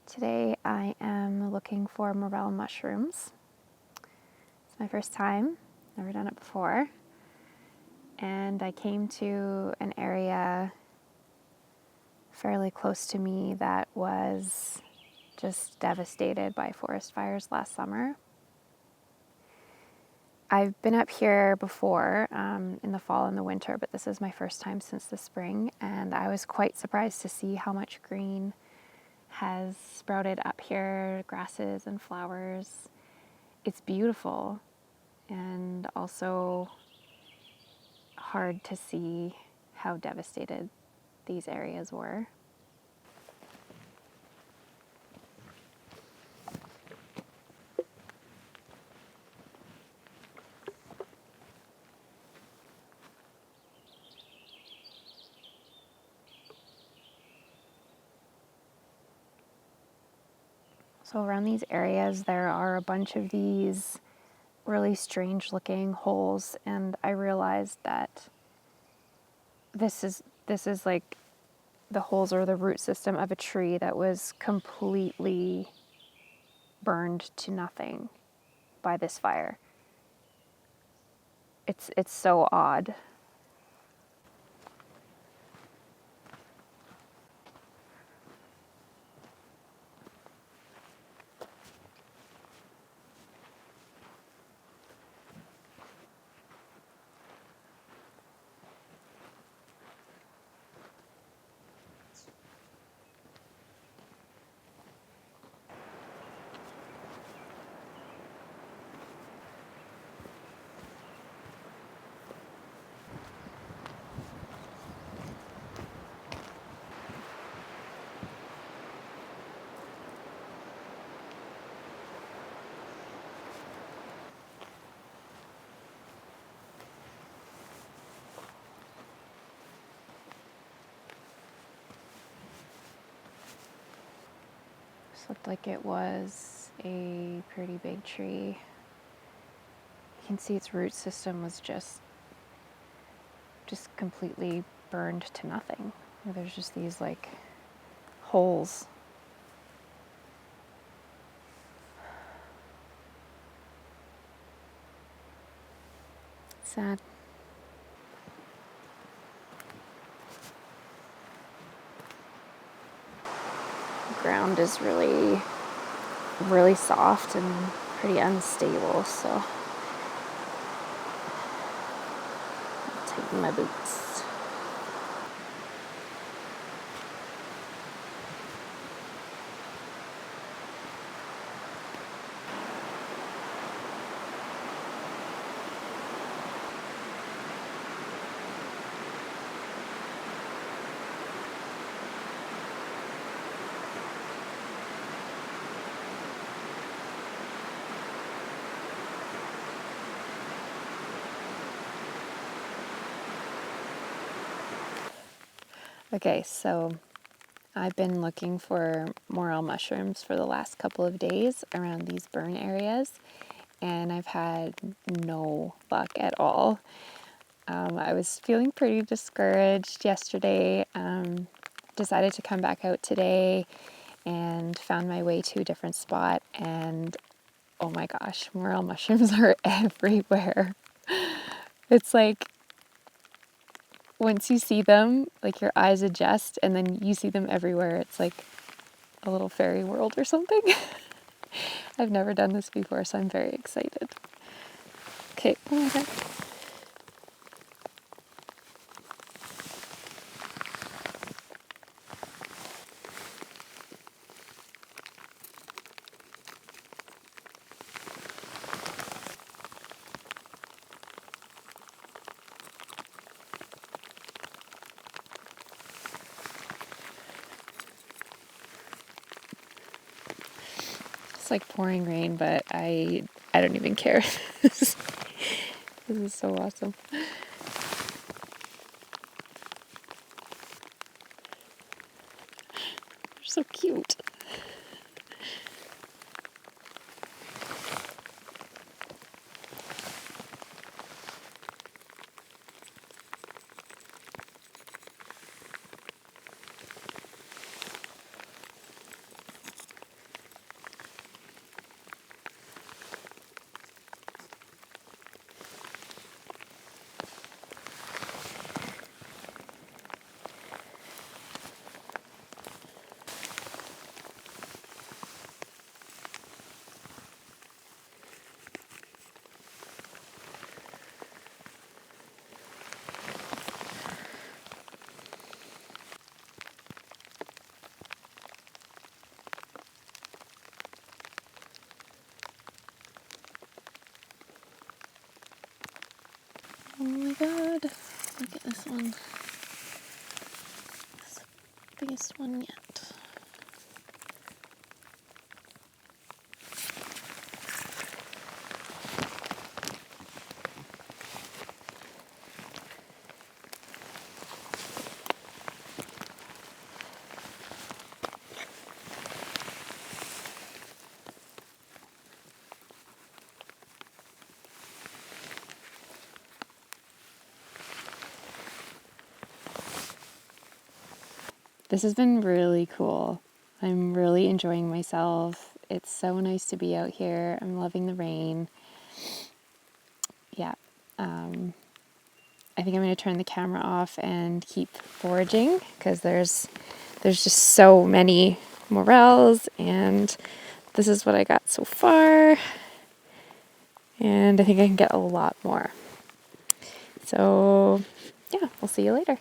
Today I am looking for Morel mushrooms. It's my first time, never done it before. And I came to an area fairly close to me that was just devastated by forest fires last summer. I've been up here before in the fall and the winter, but this is my first time since the spring, and I was quite surprised to see how much green has sprouted up here, grasses and flowers. It's beautiful and also hard to see how devastated these areas were. So around these areas there are a bunch of these really strange looking holes, and I realized that this is like the holes or the root system of a tree that was completely burned to nothing by this fire. It's so odd. This looked like it was a pretty big tree. You can see its root system was just completely burned to nothing. There's just these like holes. Sad. The ground is really, really soft and pretty unstable, so I'll tighten my boots. Okay, so I've been looking for morel mushrooms for the last couple of days around these burn areas, and I've had no luck at all. I was feeling pretty discouraged yesterday, decided to come back out today and found my way to a different spot, and oh my gosh, morel mushrooms are everywhere. It's like once you see them, like your eyes adjust and then you see them everywhere. It's like a little fairy world or something. I've never done this before, so I'm very excited. Okay, oh my God. It's like pouring rain, but I don't even care. This is so awesome. They're so cute. Oh my god, look at this one. It's the biggest one yet. This has been really cool. I'm really enjoying myself. It's so nice to be out here. I'm loving the rain. Yeah. I think I'm going to turn the camera off and keep foraging because there's just so many morels, and this is what I got so far. And I think I can get a lot more. So, yeah, we'll see you later.